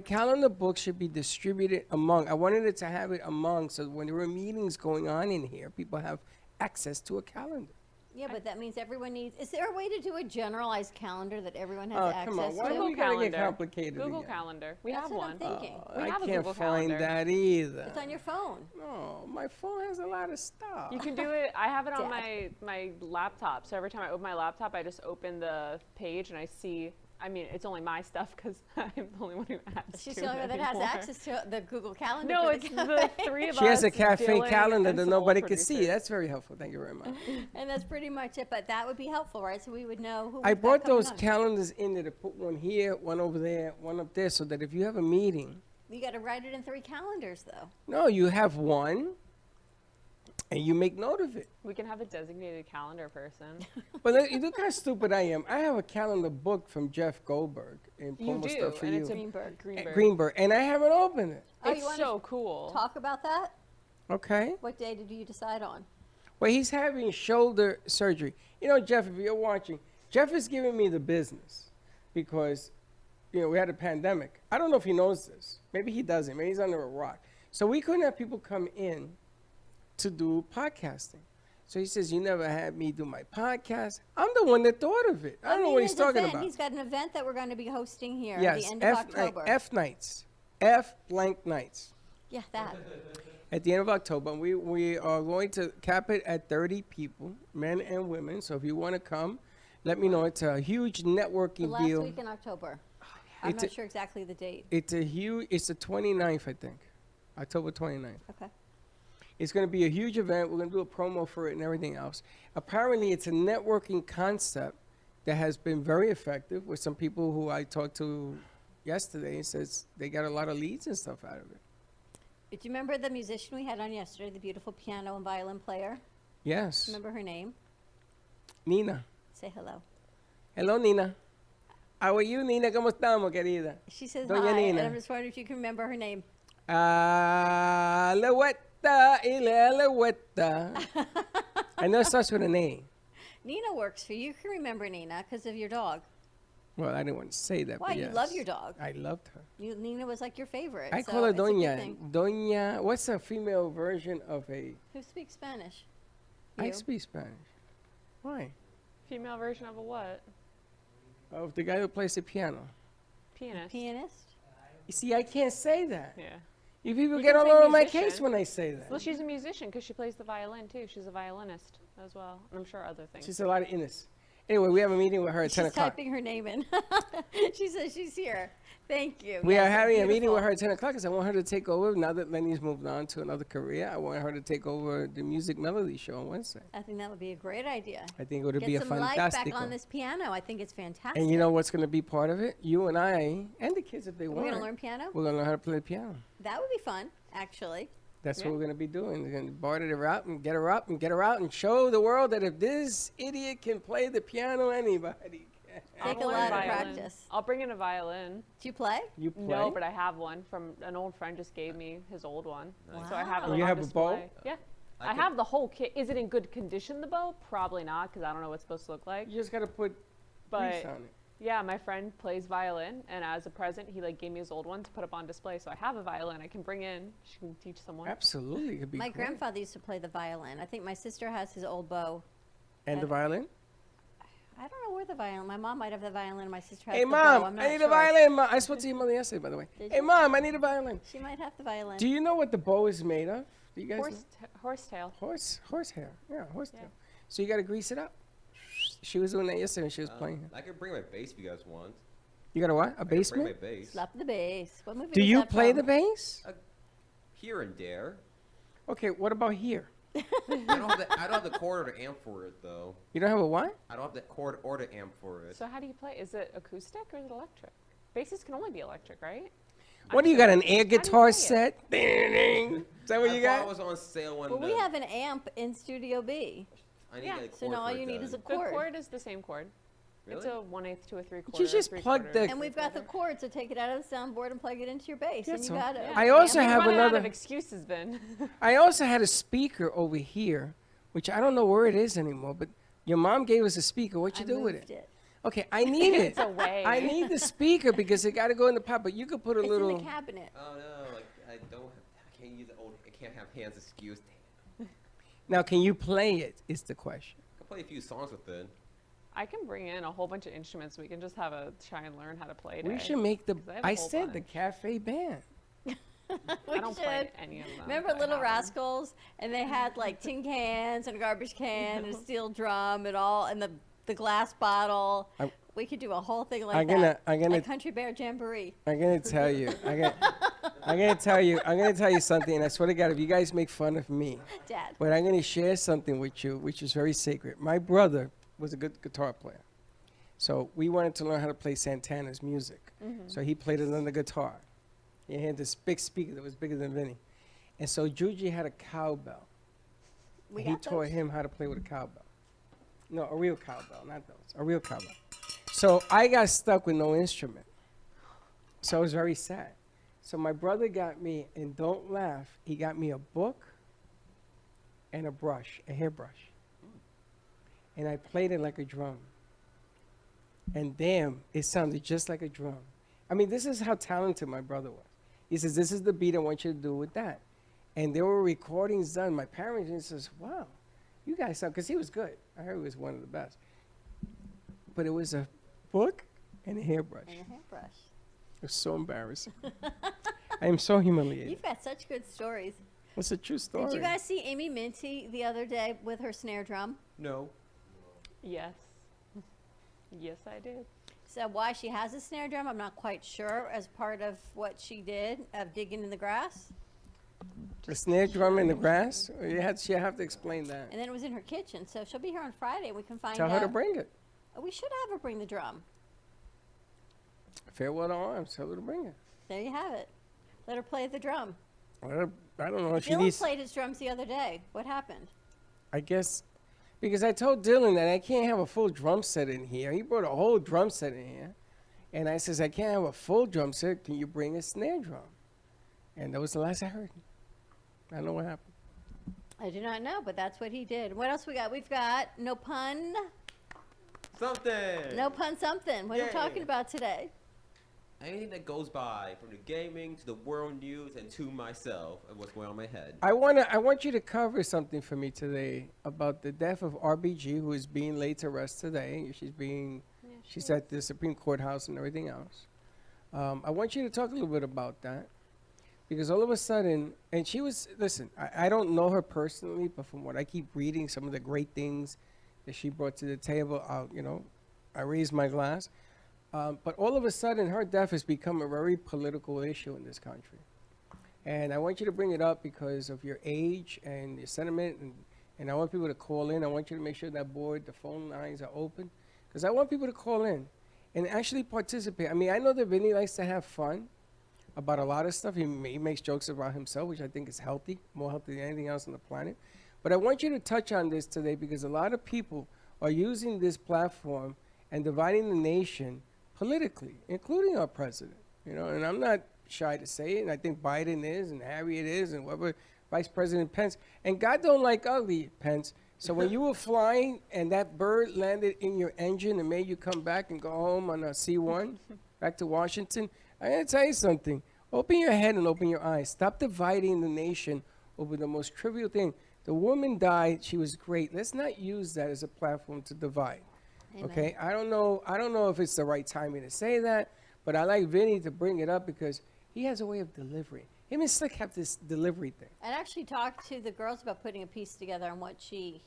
calendar book should be distributed among. I wanted it to have it among, so when there were meetings going on in here, people have access to a calendar. Yeah, but that means everyone needs. Is there a way to do a generalized calendar that everyone has Oh, access come on. Why to? do we Google gotta get Calendar. complicated Google again? Calendar. We That's have what one. I'm thinking. We I have a can't Google find Calendar. that either. It's on your phone. No, my phone has a lot of stuff. You can do it. I have it on Dad. my laptop. So every time I open my laptop, I just open the page and I see. I mean, it's only my stuff because I'm the only one who adds She's to the only it one that has anymore. access to the Google Calendar. No, for it's the cafe. three of us. She has a cafe Dylan, calendar and that some nobody old can see. producers. That's very helpful. Thank you very much. And that's pretty much it. But that would be helpful, right? So we would know who. I we've got brought coming those on. calendars in there to put one here, one over there, one up there, so that if you have a meeting, You got to write it in 3 calendars, though. no, you have one, and you make note of it. We can have a designated calendar person. But look how stupid I am. I have a calendar book from Jeff Goldberg in You Promo do, Stuff for and You. it's a Greenberg. Greenberg, and I haven't opened it. Oh, you It's wanna so cool. Talk about that. Okay. What day did you decide on? Well, he's having shoulder surgery. You know, Jeff, if you're watching, Jeff is giving me the business because, you know, we had a pandemic. I don't know if he knows this. Maybe he doesn't. Maybe he's under a rock. So we couldn't have people come in to do podcasting. So he says, you never had me do my podcast. I'm the one that thought of it. I don't know what he's his talking event, about. He's got an event that we're going to be hosting here at Yes, the end of October. F nights. F blank nights. Yeah, that. At the end of October, and we are going to cap it at 30 people, men and women. So if you want to come, let me know. It's a huge The networking last deal. week in October. I'm It's not a- sure exactly the date. It's the 29th, I think. October 29th. Okay. It's going to be a huge event. We're going to do a promo for it and everything else. Apparently, it's a networking concept that has been very effective with some people who I talked to yesterday. It says they got a lot of leads and stuff out of it. Do you remember the musician we had on yesterday, the beautiful piano and violin player? Yes. Remember her name? Nina. Say hello. Hello, Nina. How are you, Nina? ¿Cómo estamos, querida? She says Doña hi, Nina. and I'm just wondering if you can remember her name. Alouetta, Alouetta. I know it starts with an A. Nina works for you. You can remember Nina because of your dog. Well, I didn't want to say that. Why? But You yes. love your dog. I loved her. Nina was like your favorite. I so call her it's a good Doña. thing. Doña, what's a female version of a... Who speaks Spanish? I You. speak Spanish. Why? Female version of a what? Of the guy who plays the piano. Pianist. Pianist? You see, I can't say that. Yeah. You people You get can all say over my musician. case when I say that. Well, she's a musician because she plays the violin too. She's a violinist as well, and I'm sure other things. She's a lot of innocence. Anyway, we have a meeting with her at 10 She's o'clock. typing her name in. She says she's here. Thank you. We Yes, are having a meeting beautiful. with her at 10 o'clock because I want her to take over. Now that Lenny's moved on to another career, I want her to take over the Music Melody show on Wednesday. I think that would be a great idea. I think it would Get be a some life fantastic back on one. this piano. I think it's fantastic. And you know what's going to be part of it? You and I, and the kids if they we're want. going to learn piano? We're going to learn how to play the piano. That would be fun, actually. That's Yeah. what we're going to be doing. We're going to barter her out and get her up and get her out and show the world that if this idiot can play the piano, anybody can. Take a I'll learn lot of violin. practice. I'll bring in a violin. Do you play? You play? No, but I have one from an old friend just gave me his old one. Nice. So I have it Wow. like, You on have a bow? display. Yeah. I I could- have the whole kit. Is it in good condition, the bow? Probably not, because I don't know what it's supposed to look like. You just gotta put grease But on it. yeah, my friend plays violin, and as a present, he like gave me his old one to put up on display. So I have a violin I can bring in. She can teach someone. Absolutely, it'd be My great. grandfather used to play the violin. I think my sister has his old bow. And the violin? I don't know where the violin. My mom might have the violin. My sister has Hey, the bow. Mom, I'm I not need sure. a violin. I spoke to your mother yesterday, by the way. Did Hey, you? Mom, I need a violin. She might have the violin. Do you know what the bow is made of? Do you guys know? Horsetail. Horsehair. Yeah, horsehair. Yeah. So you gotta grease it up. She was doing that yesterday when she was playing. I could bring my bass if you guys want. You got a what? A I could bring my basement? bass. Slap the bass. What movie Do was you that play from? the bass? Here and there. Okay, what about here? I don't have the cord or the amp for it though. You don't have a what? I don't have the cord or the amp for it. So how do you play? Is it acoustic or is it electric? Basses can only be electric, right? What do you got? An air How do you guitar play it? set? Ding, ding. Is that what I you thought got? it was on sale when Well, we have an amp in Studio B. I need Yeah. a cord So now all for it you need is a done. The cord. chord is the same chord. It's Really? a 1/8 to a 3/4. You just plug the- And we've got the cord, so take it out of the soundboard and plug it into your bass, Yeah, and you so- got it. I also amp. have running out of another- excuses, Ben. I also had a speaker over here, which I don't know where it is anymore, but your mom gave us a speaker. What you I do with moved it? Okay, I need it. It's away. I need the speaker because it got to go in the pot, but you could put a It's little. in the cabinet. Oh no, like I can't use the old. I can't have hands excuse. Now, can you play it? Is the question. I can play a few songs with it. I can bring in a whole bunch of instruments. We can just have a try and learn how to play. We day. should make the. 'Cause I have a I whole said the bunch. cafe band. We I don't play should. any of them. Remember but I Little have 'em. Rascals? And they had like tin cans and a garbage can and a steel drum and all, and the glass bottle. I'm- We could do a whole thing like I'm that. gonna- like Country Bear Jamboree. I'm gonna tell you. I'm gonna tell you. I'm gonna tell you something. And I swear to God, if you guys make fun of me, Dad. but I'm gonna share something with you, which is very sacred. My brother was a good guitar player, so we wanted to learn how to play Santana's music. So he played it on the guitar. He had this big speaker that was bigger than Vinny, and so Juji had a cowbell. We And he got taught those. him how to play with a cowbell. No, a real cowbell, not those. A real cowbell. So I got stuck with no instrument. So I was very sad. So my brother got me, and don't laugh, he got me a book and a brush, a hairbrush. And I played it like a drum. And damn, it sounded just like a drum. I mean, this is how talented my brother was. He says, this is the beat I want you to do with that. And there were recordings done. My parents and says, wow, you guys sound, because he was good. I heard he was one of the best. But it was a book and a hairbrush. And a hairbrush. It was so embarrassing. I am so humiliated. You've got such good stories. It's a true story. Did you guys see Amy Minty the other day with her snare drum? No. Yes. Yes, I did. So why she has a snare drum, I'm not quite sure. As part of what she did of digging in the grass, The snare drum in the grass? She have to explain that. and then it was in her kitchen. So she'll be here on Friday. We can find Tell out. her to bring it. We should have her bring the drum. Farewell to arms. Tell her to bring it. There you have it. Let her play the drum. I don't know if she Dylan needs. played his drums the other day. What happened? I guess because I told Dylan that I can't have a full drum set in here. He brought a whole drum set in here. And I says, I can't have a full drum set. Can you bring a snare drum? And that was the last I heard. I don't know what happened. I do not know, but that's what he did. What else we got? We've got no pun. Something. No pun something. What are we Yeah. talking about today? Anything that goes by, from the gaming to the world news and to myself and what's going on in my head. I want you to cover something for me today about the death of RBG, who is being laid to rest today. She's at the Supreme Court House and everything else. I want you to talk a little bit about that. Because all of a sudden, and she was, listen, I don't know her personally, but from what I keep reading, some of the great things that she brought to the table, I raised my glass. But all of a sudden, her death has become a very political issue in this country. And I want you to bring it up because of your age and your sentiment, and I want people to call in. I want you to make sure that board, the phone lines are open, because I want people to call in and actually participate. I mean, I know that Vinny likes to have fun about a lot of stuff. He makes jokes about himself, which I think is healthy, more healthy than anything else on the planet. But I want you to touch on this today because a lot of people are using this platform and dividing the nation politically, including our president. You know, and I'm not shy to say it, and I think Biden is, and Harriet is, and whoever, Vice President Pence. And God don't like ugly, Pence. So when you were flying and that bird landed in your engine and made you come back and go home on a C-1 back to Washington, I gotta tell you something. Open your head and open your eyes. Stop dividing the nation over the most trivial thing. The woman died. She was great. Let's not use that as a platform to divide. Amen. Okay? I don't know if it's the right timing to say that, but I like Vinny to bring it up because he has a way of delivering. Him and Slick have this delivery thing. I actually talked to the girls about putting a piece together on what she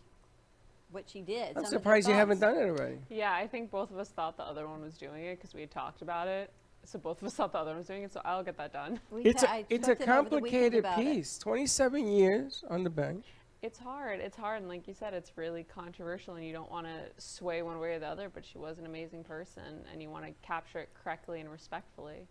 did. I'm some of their surprised you haven't thoughts. done it already. Yeah, I think both of us thought the other one was doing it because we had talked about it. So both of us thought the other one was doing it. So I'll get that done. I It's a talked to them over the weekend complicated about it. piece. 27 years on the bench. It's hard. It's hard. And like you said, it's really controversial and you don't want to sway one way or the other, but she was an amazing person and you want to capture it correctly and respectfully.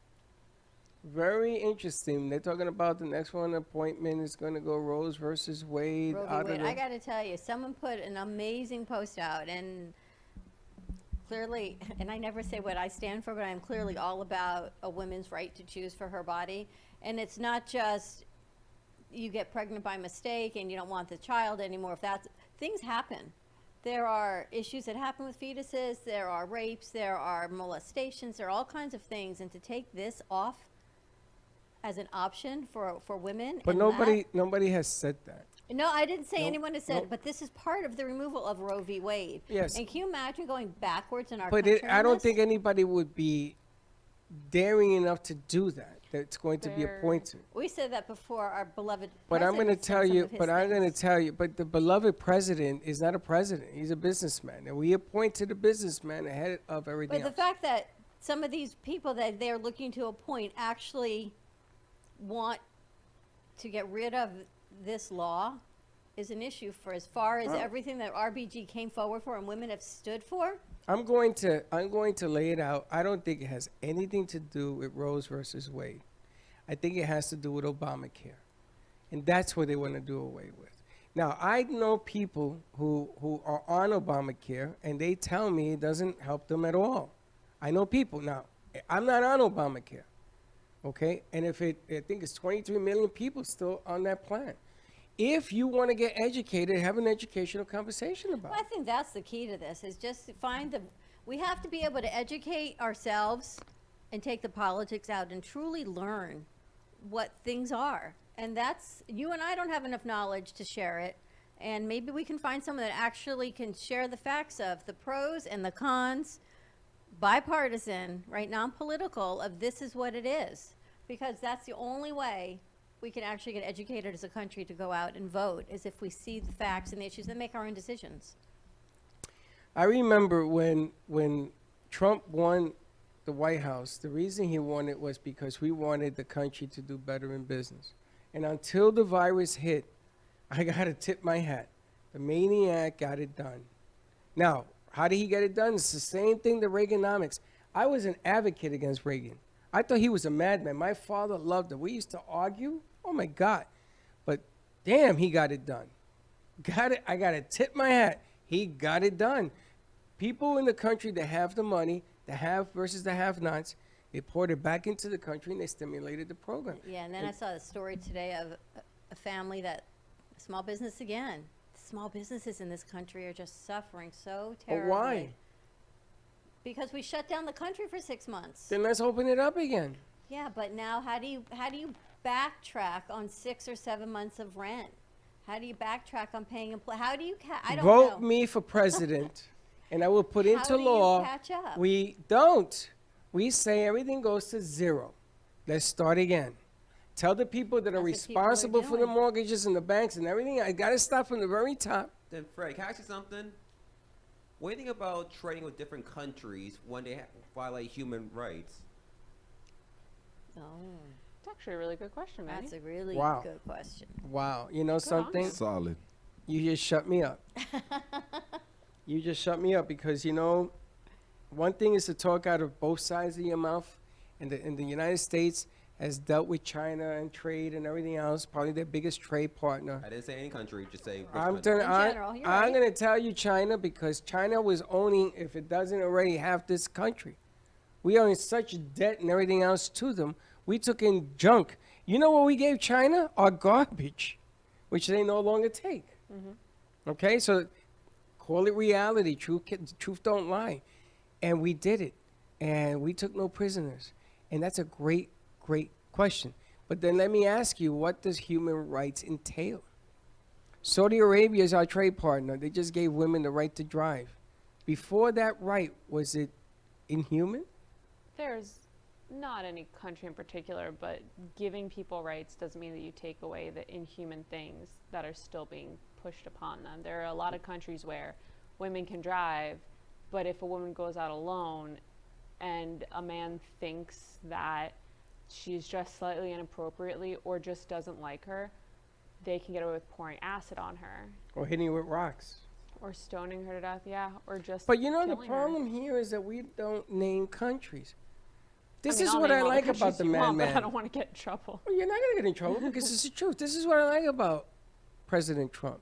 Very interesting. They're talking about the next one appointment is going to go Rose versus Wade. Roe v. out of Wade. the- I got to tell you, someone put an amazing post out, and clearly, and I never say what I stand for, but I'm clearly all about a woman's right to choose for her body. And it's not just you get pregnant by mistake and you don't want the child anymore. If that's things happen. There are issues that happen with fetuses. There are rapes. There are molestations. There are all kinds of things. And to take this off as an option for women. But and nobody has said that. no, I didn't say Nope, anyone has said, nope. it, but this is part of the removal of Roe v. Wade. Yes. And can you imagine going backwards in our But country I on don't this? think anybody would be daring enough to do that. That's going to be Fair. appointed. We said that before our beloved But I'm going to president said tell some you. of his But I'm going to things. tell you. But the beloved president is not a president. He's a businessman, and we appointed a businessman ahead of everything But the else. fact that some of these people that they're looking to appoint actually want to get rid of this law is an issue for as far as Oh. everything that RBG came forward for and women have stood for. I'm going to lay it out. I don't think it has anything to do with Rose versus Wade. I think it has to do with Obamacare, and that's what they want to do away with. Now, I know people who are on Obamacare, and they tell me it doesn't help them at all. I know people. Now, I'm not on Obamacare, okay? And I think it's 23 million people still on that plan. If you want to get educated, have an educational conversation about Well, I it. think that's the key to this is just to find we have to be able to educate ourselves and take the politics out and truly learn what things are. And that's, you and I don't have enough knowledge to share it. And maybe we can find someone that actually can share the facts of the pros and the cons, bipartisan, right, non-political, of this is what it is. Because that's the only way we can actually get educated as a country to go out and vote, is if we see the facts and the issues and make our own decisions. I remember when Trump won the White House, the reason he won it was because we wanted the country to do better in business. And until the virus hit, I got to tip my hat. The maniac got it done. Now, how did he get it done? It's the same thing, the Reaganomics. I was an advocate against Reagan. I thought he was a madman. My father loved him. We used to argue. Oh, my God. But damn, he got it done. Got it. I got to tip my hat. He got it done. People in the country that have the money, the have versus the have-nots, they poured it back into the country and they stimulated the program. Yeah, and then I saw a story today of a family that, small business again. Small businesses in this country are just suffering so But terribly. why? Because we shut down the country for 6 months. Then let's open it up again. Yeah, but now how do you backtrack on 6 or 7 months of rent? How do you backtrack on paying employees? How do you? I don't Vote know. me for president, and I will put into How do you law. catch up? We don't. We say everything goes to zero. Let's start again. Tell the people that are That's what people are responsible for the doing. mortgages and the banks and everything. I got to start from the very top. Then, Fred, can I ask you something? What do you think about trading with different countries when they violate human rights? Oh, It's actually a really good question, Manny. that's a really Wow. good question. Wow. You know on something? you. Solid. You just shut me up. You just shut me up because, you know, one thing is to talk out of both sides of your mouth. In the United States, has dealt with China and trade and everything else, probably their biggest trade partner. I didn't say any country, just say which I'm country. telling, In general, you're I'm right. going to tell you China because China was owning, if it doesn't already have this country. We are in such debt and everything else to them. We took in junk. You know what we gave China? Our garbage, which they no longer take. Okay, so call it reality. Truth don't lie. And we did it. And we took no prisoners. And that's a great, great question. But then let me ask you, what does human rights entail? Saudi Arabia is our trade partner. They just gave women the right to drive. Before that right, was it inhuman? There's not any country in particular, but giving people rights doesn't mean that you take away the inhuman things that are still being pushed upon them. There are a lot of countries where women can drive, but if a woman goes out alone and a man thinks that she's dressed slightly inappropriately or just doesn't like her, they can get away with pouring acid on her Or hitting with rocks? or stoning her to death, yeah, or just But you know, the killing her. problem here is that we don't name countries. This mean, is I'll what name I all like countries about the you want, man. but I don't want to get in trouble. Well, you're not going to get in trouble because it's the truth. This is what I like about President Trump.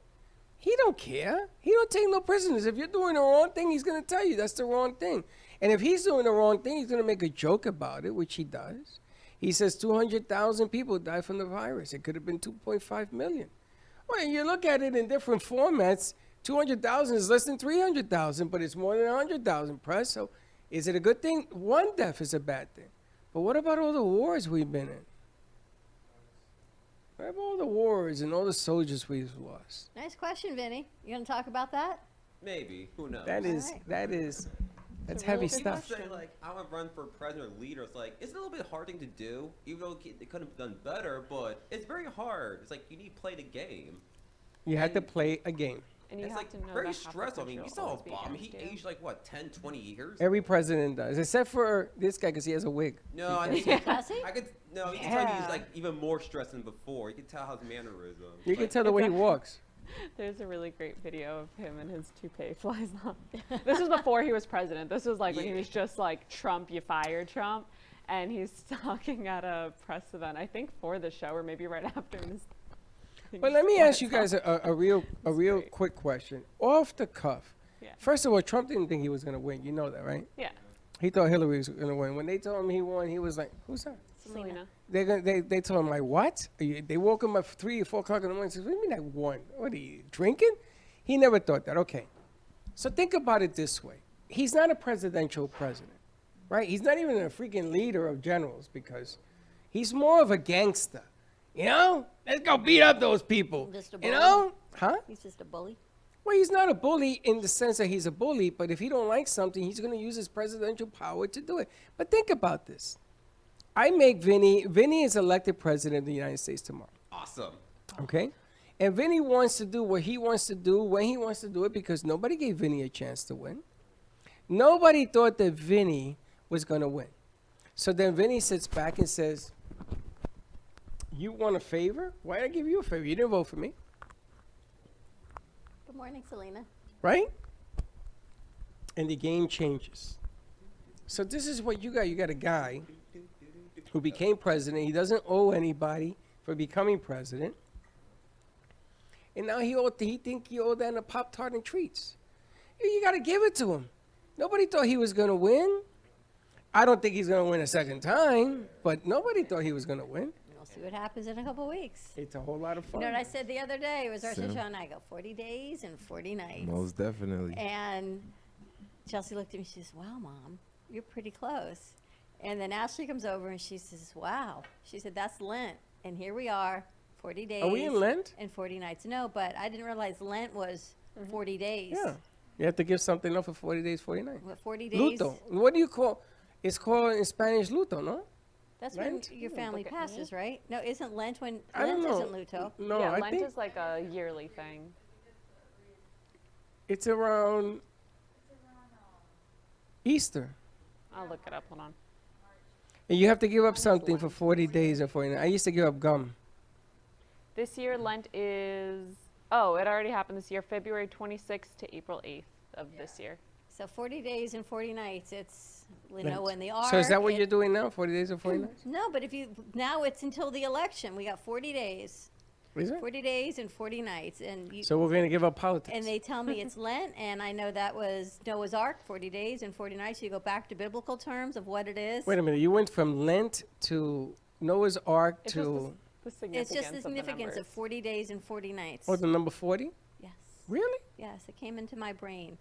He don't care. He don't take no prisoners. If you're doing the wrong thing, he's going to tell you that's the wrong thing. And if he's doing the wrong thing, he's going to make a joke about it, which he does. He says 200,000 people died from the virus. It could have been 2.5 million. Well, you look at it in different formats. 200,000 is less than 300,000, but it's more than 100,000 press. So is it a good thing? One death is a bad thing. But what about all the wars we've been in? What about all the wars and all the soldiers we've lost? Nice question, Vinny. You gonna talk about that? Maybe. Who knows? That is, Alright. that's It's a heavy really good stuff. People say, like, I want to run for president or leader. It's like, it's a little bit hard thing to do, even though they could have done better, but it's very hard. It's like, you need to play the game. You had to play a game. And you It's have like to know very that half the stressful. I mean, country you will saw always be Obama. He against you. aged like, what, 10, 20 years? Every president does, except for this guy because he has a wig. No, I think Does he? I could, no, you can tell he's Yeah. like even more stressed than before. You can tell his mannerism. You can Like, tell the way he walks. There's a really great video of him and his toupee flies off. This was before he was president. This was like when he Yeah. was just like Trump, you fired Trump. And he's talking at a press event, I think for the show or maybe right after. And his But let me ask you flies guys off. a real great. quick question. Off the cuff. Yeah. First of all, Trump didn't think he was going to win. You know that, right? Yeah, He thought Hillary was going to win. When they told him he won, he was like, who's that? Selena. They told him, like, what? They woke him up 3 or 4 o'clock in the morning and said, what do you mean I won? What are you, drinking? He never thought that. Okay. So think about it this way. He's not a presidential president, right? He's not even a freaking leader of generals because he's more of a gangster. You know? Let's go beat up those people. Just a You bully? know? Huh? He's just a bully. Well, he's not a bully in the sense that he's a bully, but if he don't like something, he's going to use his presidential power to do it. But think about this. I make Vinny is elected president of the United States tomorrow, Awesome. okay? And Vinny wants to do what he wants to do when he wants to do it because nobody gave Vinny a chance to win. Nobody thought that Vinny was going to win. So then Vinny sits back and says, you want a favor? Why did I give you a favor? You didn't vote for me. Good morning, Selena. Right? And the game changes. So this is what you got. You got a guy who became president. He doesn't owe anybody for becoming president. And now he think he owed that in a Pop-Tart and treats. You got to give it to him. Nobody thought he was going to win. I don't think he's going to win a second time, but nobody thought he was going to win. We'll see what happens in a couple weeks. It's a whole lot of You fun. know what I said the other day? It was Rosh Sim. Hashanah. I go 40 days and 40 nights. Most definitely. And Chelsea looked at me. She says, "Wow, Mom, you're pretty close." And then Ashley comes over and she says, "Wow." She said, "That's Lent, and here we are, 40 days." Are we in Lent? And 40 nights. No, but I didn't realize Lent was 40 days. Yeah. You have to give something up for 40 days, 40 nights. What, 40 days? Luto. What do you call? It's called in Spanish luto, no? That's Lent? when your Yeah, family look at me. passes, right? No, isn't Lent when I don't Lent know. isn't Luto? No, yeah, I Lent think is like a yearly thing. it's around Easter. I'll look it up. Hold on. And you have to give up something for 40 days and 40 nights. I used to give up gum. This year, Lent is. Oh, it already happened this year, February 26th to April 8th of this year. So 40 days and 40 nights. It's You know, when the ark. So is that what and- you're doing now? 40 days or 40 nights? No, but now it's until the election. We got 40 days. Is it? 40 days and 40 nights. And So we're going to give up politics. and they tell me it's Lent, and I know that was Noah's Ark, 40 days and 40 nights. So you go back to biblical terms of what it is. Wait a minute. You went from Lent to Noah's Ark It's to just the It's just the significance significance of numbers. 40 days and 40 nights. the number 40? Yes. Really? Yes, it came into my brain.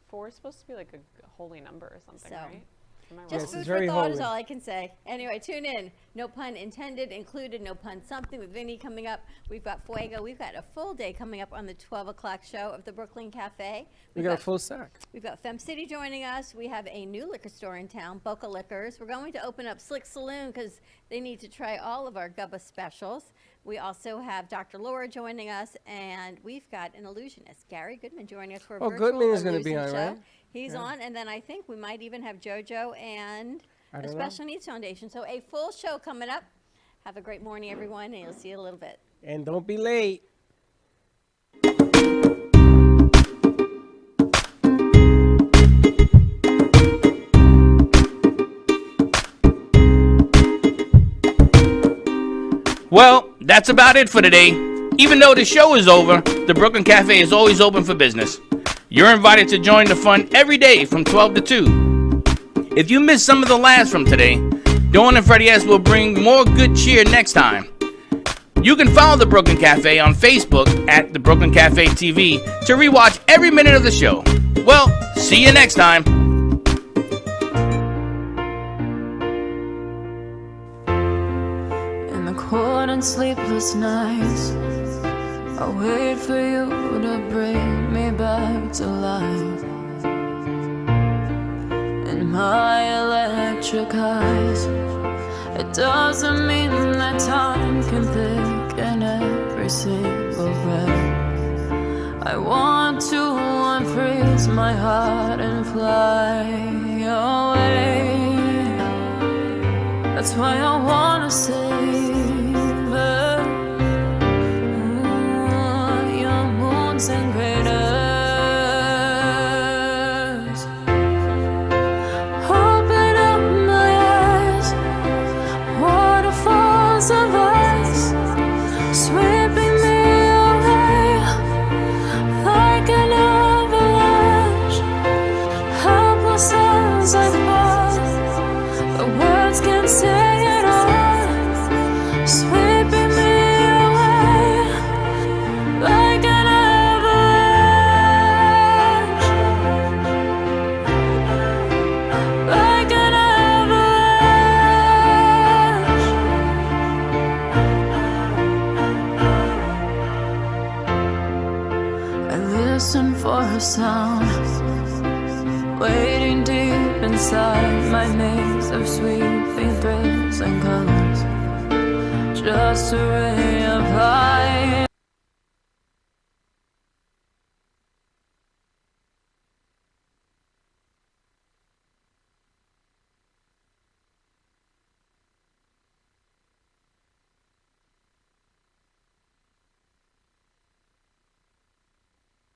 4 is supposed to be like a holy number or something, So, right? Am I wrong? Just Yes, food it's for very thought is holy. all I can say. Anyway, tune in. No pun intended, included. No pun something with Vinny coming up. We've got Fuego. We've got a full day coming up on the 12 o'clock show of the Brooklyn Cafe. We got a full sack. We've got Fem City joining us. We have a new liquor store in town, Boca Liquors. We're going to open up Slick Saloon because they need to try all of our Gubba specials. We also have Dr. Laura joining us, and we've got an illusionist, Gary Goodman, joining us for a Oh, virtual Goodman is gonna be illusion on, show. right? He's Yeah. on, and then I think we might even have JoJo and I the don't know. Special Needs Foundation. So a full show coming up. Have a great morning, everyone, and you'll see you in a little bit. And don't be late. Well, that's about it for today. Even though the show is over, the Brooklyn Cafe is always open for business. You're invited to join the fun every day from 12 to 2. If you missed some of the laughs from today, Dawn and Freddie S will bring more good cheer next time. You can follow the Brooklyn Cafe on Facebook at the Brooklyn Cafe TV to rewatch every minute of the show. Well, see you next time. In the cold and sleepless nights, I wait for you to bring me back to life. In my electric eyes, it doesn't mean that time can thicken every single breath. I want to unfreeze my heart and fly away. That's why I wanna save her. Your moons and craters. Open up my eyes, waterfalls of ice, sweeping me away like an avalanche. Helpless as I fall, the words can't say it all, sweeping me away like an avalanche, like an avalanche. I listen for a sound, waiting deep inside my maze of sweeping thrills and colors, just a ray of light.